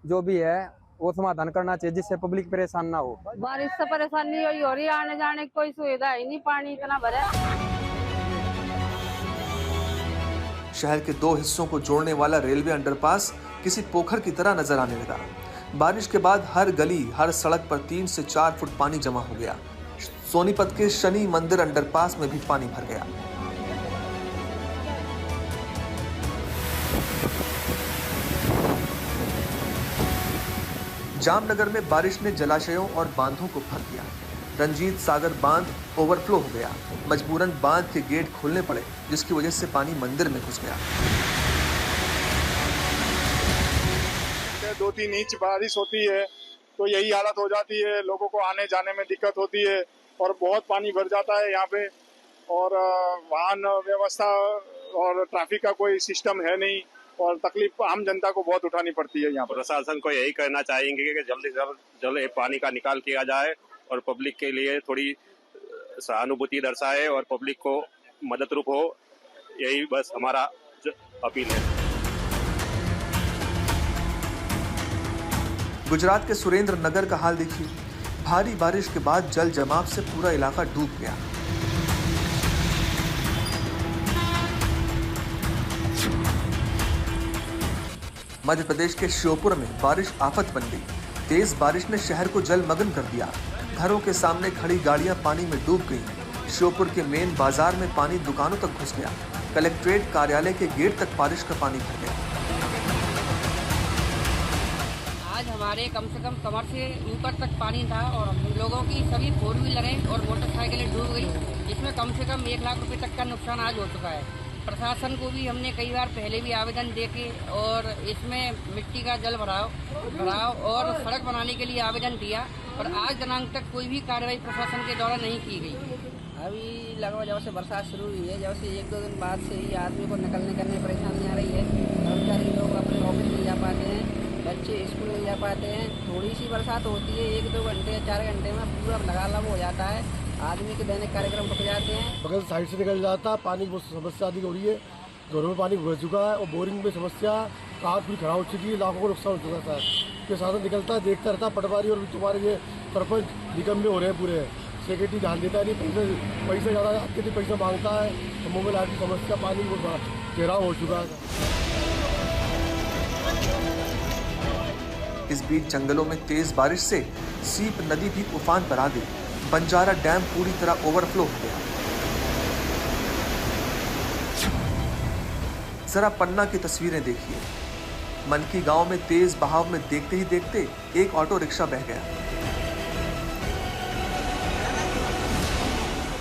जो भी है वो समाधान करना चाहिए, जिससे पब्लिक परेशान ना हो। बारिश से परेशानी हो रही है, आने जाने की कोई सुविधा है नहीं, पानी इतना भरा। शहर के 2 हिस्सों को जोड़ने वाला रेलवे अंडरपास किसी पोखर की तरह नजर आने लगा। बारिश के बाद हर गली, हर सड़क पर 3 से 4 फुट पानी जमा हो गया। सोनीपत के शनि मंदिर अंडरपास में भी पानी भर गया। जामनगर में बारिश ने जलाशयों और बांधों को भर दिया। रंजीत सागर बांध ओवरफ्लो हो गया। मजबूरन बांध के गेट खोलने पड़े, जिसकी वजह से पानी मंदिर में घुस गया। 2-3 इंच बारिश होती है तो यही हालत हो जाती है, लोगों को आने जाने में दिक्कत होती है और बहुत पानी भर जाता है यहाँ पे। और वाहन व्यवस्था और ट्रैफिक का कोई सिस्टम है नहीं और तकलीफ आम जनता को बहुत उठानी पड़ती है यहाँ पर। प्रशासन को यही कहना चाहेंगे कि जल्दी से जल्द पानी का निकाल किया जाए और पब्लिक के लिए थोड़ी सहानुभूति दर्शाए और पब्लिक को मदद रूप हो, यही बस हमारा अपील है। गुजरात के सुरेंद्र नगर का हाल देखिए। भारी बारिश के बाद जल जमाव से पूरा इलाका डूब गया। मध्य प्रदेश के श्योपुर में बारिश आफत बन गई। तेज बारिश ने शहर को जलमग्न कर दिया। घरों के सामने खड़ी गाड़ियां पानी में डूब गईं। श्योपुर के मेन बाजार में पानी दुकानों तक घुस गया। कलेक्ट्रेट कार्यालय के गेट तक बारिश का पानी भर गया। आज हमारे कम से कम कमर से ऊपर तक पानी था और हम लोगों की सभी 4 व्हीलरें और मोटरसाइकिलें डूब गई। इसमें कम से कम 1 लाख रुपए तक का नुकसान आज हो चुका है। प्रशासन को भी हमने कई बार पहले भी आवेदन देके और इसमें मिट्टी का जल भराव और सड़क बनाने के लिए आवेदन दिया, पर आज दिनांक तक कोई भी कार्रवाई प्रशासन के द्वारा नहीं की गई। अभी लगभग जब से बरसात शुरू हुई है, जब से 1-2 दिन बाद से ही आदमी को निकलने करने में परेशानी आ रही है। कर्मचारी लोग अपने ऑफिस नहीं जा पाते हैं, बच्चे स्कूल नहीं जा पाते हैं। थोड़ी सी बरसात होती है 1-2 घंटे या 4 घंटे में पूरा लगातार हो जाता है, आदमी के दैनिक कार्यक्रम रुक जाते हैं। बगल साइड से निकल जाता है, पानी की बहुत समस्या अधिक हो रही है। घरों में पानी घुस चुका है और बोरिंग में समस्या कार पूरी खराब हो चुकी है, लाखों का नुकसान हो चुका था। प्रशासन निकलता है, देखता रहता, पटवारी और तुम्हारे ये सरपंच निगम में हो रहे हैं पूरे, सेक्रेटरी ध्यान देता नहीं, पैसे ज़्यादा आपके पैसा मांगता है तो मोबाइल आदि समस्या पानी बहुत घेराव हो चुका है। इस बीच जंगलों में तेज बारिश से सीप नदी भी उफान पर आ गई। बंजारा डैम पूरी तरह ओवरफ्लो हो गया। जरा पन्ना की तस्वीरें देखिए। मनकी गांव में तेज बहाव में देखते ही देखते एक ऑटो रिक्शा बह गया।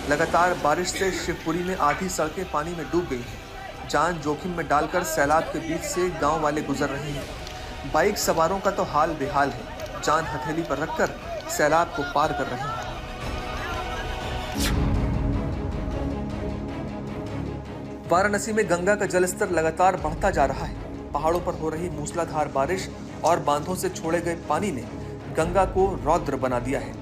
लगातार बारिश से शिवपुरी में आधी सड़कें पानी में डूब गई हैं। जान जोखिम में डालकर सैलाब के बीच से गांव वाले गुजर रहे हैं। बाइक सवारों का तो हाल बेहाल है। जान हथेली पर रखकर सैलाब को पार कर रहे हैं। वाराणसी में गंगा का जलस्तर लगातार बढ़ता जा रहा है। पहाड़ों पर हो रही मूसलाधार बारिश और बांधों से छोड़े गए पानी ने गंगा को रौद्र बना दिया है।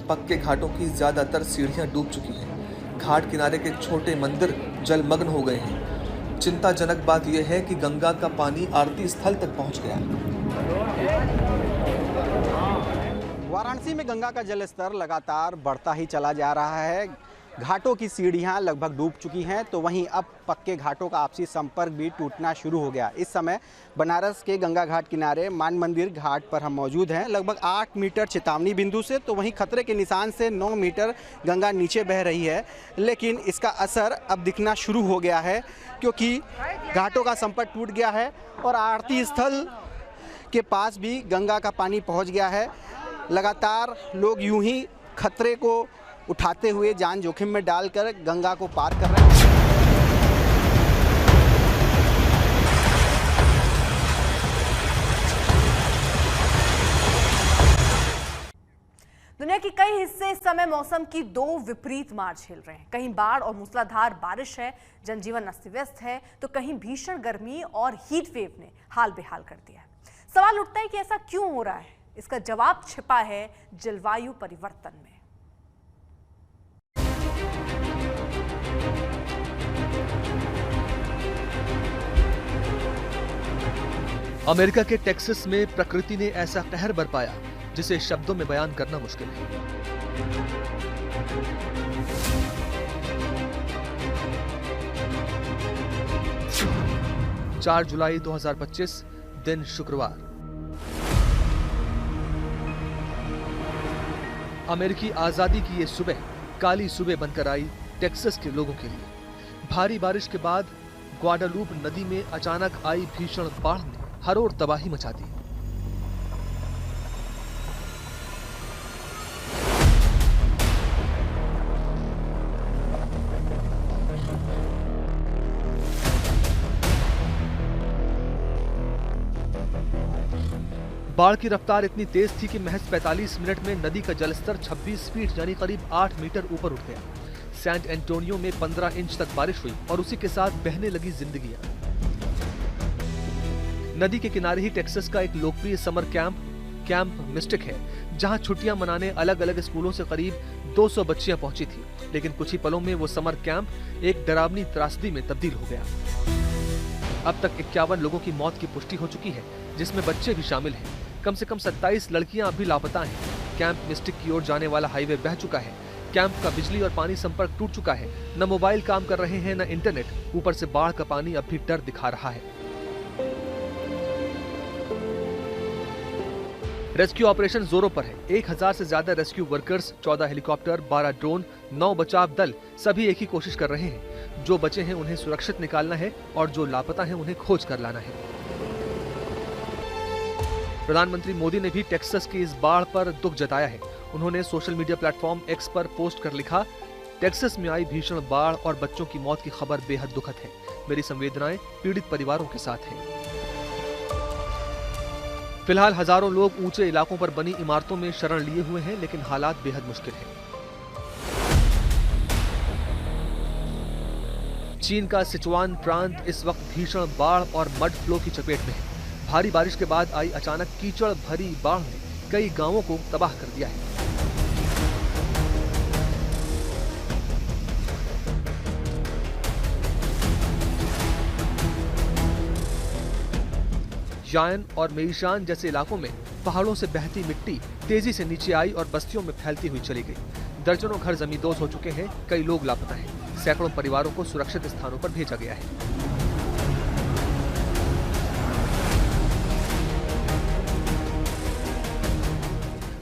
पक्के घाटों की ज्यादातर सीढ़ियां डूब चुकी हैं। घाट किनारे के छोटे मंदिर जलमग्न हो गए हैं। चिंताजनक बात यह है कि गंगा का पानी आरती स्थल तक पहुंच गया। वाराणसी में गंगा का जलस्तर लगातार बढ़ता ही चला जा रहा है। घाटों की सीढ़ियां लगभग डूब चुकी हैं, तो वहीं अब पक्के घाटों का आपसी संपर्क भी टूटना शुरू हो गया। इस समय बनारस के गंगा घाट किनारे मान मंदिर घाट पर हम मौजूद हैं। लगभग 8 मीटर चेतावनी बिंदु से, तो वहीं खतरे के निशान से 9 मीटर गंगा नीचे बह रही है। लेकिन इसका असर अब दिखना शुरू हो गया है, क्योंकि घाटों का संपर्क टूट गया है और आरती स्थल के पास भी गंगा का पानी पहुँच गया है। लगातार लोग यूं ही खतरे को उठाते हुए जान जोखिम में डालकर गंगा को पार कर रहे हैं। दुनिया के कई हिस्से इस समय मौसम की दो विपरीत मार झेल रहे हैं। कहीं बाढ़ और मूसलाधार बारिश है, जनजीवन अस्त व्यस्त है, तो कहीं भीषण गर्मी और हीट वेव ने हाल बेहाल कर दिया है। सवाल उठता है कि ऐसा क्यों हो रहा है? इसका जवाब छिपा है जलवायु परिवर्तन में। अमेरिका के टेक्सास में प्रकृति ने ऐसा कहर बरपाया जिसे शब्दों में बयान करना मुश्किल है। 4 जुलाई 2025 दिन शुक्रवार। अमेरिकी आजादी की ये सुबह काली सुबह बनकर आई टेक्सास के लोगों के लिए। भारी बारिश के बाद ग्वाडालूप नदी में अचानक आई भीषण बाढ़ ने हर ओर तबाही मचा दी। बाढ़ की रफ्तार इतनी तेज थी कि महज 45 मिनट में नदी का जलस्तर 26 फीट यानी करीब 8 मीटर ऊपर उठ गया। सैन एंटोनियो में 15 इंच तक बारिश हुई और उसी के साथ बहने लगी जिंदगियां। नदी के किनारे ही टेक्सास का एक लोकप्रिय समर कैंप मिस्टिक है, जहां छुट्टियां मनाने अलग अलग स्कूलों से करीब 200 बच्चियां पहुंची थी। लेकिन कुछ ही पलों में वो समर कैंप एक डरावनी त्रासदी में तब्दील हो गया। अब तक 51 लोगों की मौत की पुष्टि हो चुकी है, जिसमें बच्चे भी शामिल हैं। कम से कम 27 लड़कियां अभी लापता हैं। कैंप मिस्टिक की ओर जाने वाला हाईवे बह चुका है। कैंप का बिजली और पानी संपर्क टूट चुका है। न मोबाइल काम कर रहे हैं, न इंटरनेट। ऊपर से बाढ़ का पानी अब भी डर दिखा रहा है। रेस्क्यू ऑपरेशन जोरों पर है। 1000 से ज्यादा रेस्क्यू वर्कर्स, 14 हेलीकॉप्टर, 12 ड्रोन, 9 बचाव दल, सभी एक ही कोशिश कर रहे हैं। जो बचे हैं उन्हें सुरक्षित निकालना है और जो लापता हैं उन्हें खोज कर लाना है। प्रधानमंत्री मोदी ने भी टेक्सास की इस बाढ़ पर दुख जताया है। उन्होंने सोशल मीडिया प्लेटफॉर्म एक्स पर पोस्ट कर लिखा, टेक्सास में आई भीषण बाढ़ और बच्चों की मौत की खबर बेहद दुखद है। मेरी संवेदनाएं पीड़ित परिवारों के साथ हैं। फिलहाल हजारों लोग ऊंचे इलाकों पर बनी इमारतों में शरण लिए हुए हैं, लेकिन हालात बेहद मुश्किल हैं। चीन का सिचुआन प्रांत इस वक्त भीषण बाढ़ और मड फ्लो की चपेट में है। भारी बारिश के बाद आई अचानक कीचड़ भरी बाढ़ ने कई गांवों को तबाह कर दिया है। यान और मेईशान जैसे इलाकों में पहाड़ों से बहती मिट्टी तेजी से नीचे आई और बस्तियों में फैलती हुई चली गई। दर्जनों घर जमींदोज हो चुके हैं, कई लोग लापता हैं। सैकड़ों परिवारों को सुरक्षित स्थानों पर भेजा गया है।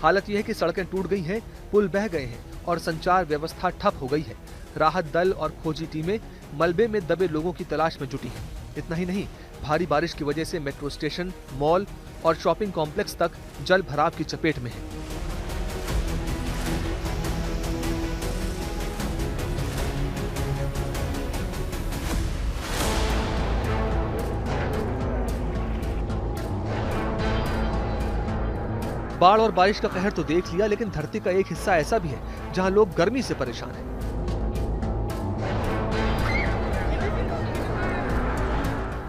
हालत यह है कि सड़कें टूट गई हैं, पुल बह गए हैं और संचार व्यवस्था ठप हो गई है। राहत दल और खोजी टीमें मलबे में दबे लोगों की तलाश में जुटी हैं। इतना ही नहीं, भारी बारिश की वजह से मेट्रो स्टेशन, मॉल और शॉपिंग कॉम्प्लेक्स तक जल भराव की चपेट में है। बाढ़ और बारिश का कहर तो देख लिया, लेकिन धरती का एक हिस्सा ऐसा भी है जहां लोग गर्मी से परेशान हैं।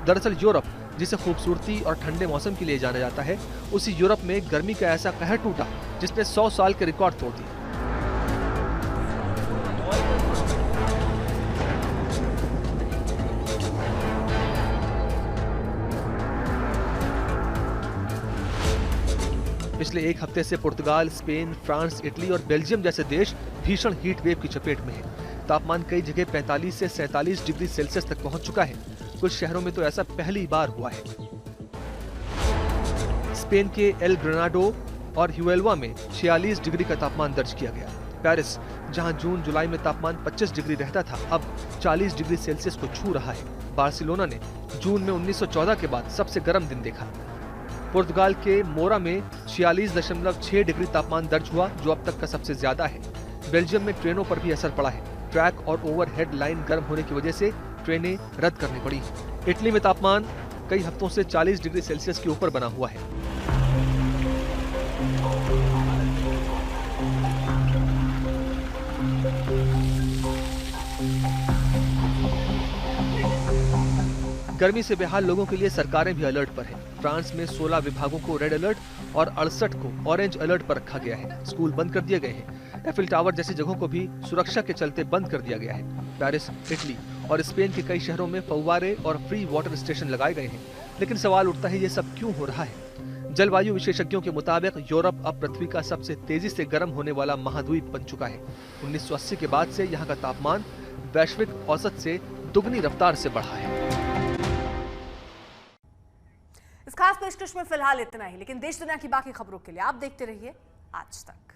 दरअसल यूरोप, जिसे खूबसूरती और ठंडे मौसम के लिए जाना जाता है, उसी यूरोप में गर्मी का ऐसा कहर टूटा जिसने 100 साल के रिकॉर्ड तोड़ दिए। पिछले एक हफ्ते से पुर्तगाल, स्पेन, फ्रांस, इटली और बेल्जियम जैसे देश भीषण हीट वेव की चपेट में है। तापमान कई जगह 45 से 47 डिग्री सेल्सियस तक पहुंच चुका है। कुछ शहरों में तो ऐसा पहली बार हुआ है। स्पेन के एल ग्रेनाडो और ह्यूएल्वा में 46 डिग्री का तापमान दर्ज किया गया। पेरिस, जहां जून जुलाई में तापमान 25 डिग्री रहता था, अब 40 डिग्री सेल्सियस को छू रहा है। बार्सिलोना ने जून में 1914 के बाद सबसे गर्म दिन देखा। पुर्तगाल के मोरा में 46.6 डिग्री तापमान दर्ज हुआ, जो अब तक का सबसे ज्यादा है। बेल्जियम में ट्रेनों पर भी असर पड़ा है। ट्रैक और ओवरहेड लाइन गर्म होने की वजह से ट्रेनें रद्द करनी पड़ी। इटली में तापमान कई हफ्तों से 40 डिग्री सेल्सियस के ऊपर बना हुआ है। गर्मी से बेहाल लोगों के लिए सरकारें भी अलर्ट पर हैं। फ्रांस में 16 विभागों को रेड अलर्ट और 68 को ऑरेंज अलर्ट पर रखा गया है। स्कूल बंद कर दिए गए हैं। एफिल टावर जैसी जगहों को भी सुरक्षा के चलते बंद कर दिया गया है। पेरिस, इटली और स्पेन के कई शहरों में फव्वारे और फ्री वाटर स्टेशन लगाए गए हैं। लेकिन सवाल उठता है, ये सब क्यों हो रहा है? जलवायु विशेषज्ञों के मुताबिक यूरोप अब पृथ्वी का सबसे तेजी से गर्म होने वाला महाद्वीप बन चुका है। 1980 के बाद से यहाँ का तापमान वैश्विक औसत से दुगनी रफ्तार से बढ़ा है। इस खास पेशकश में फिलहाल इतना ही, लेकिन देश दुनिया की बाकी खबरों के लिए आप देखते रहिए आज तक।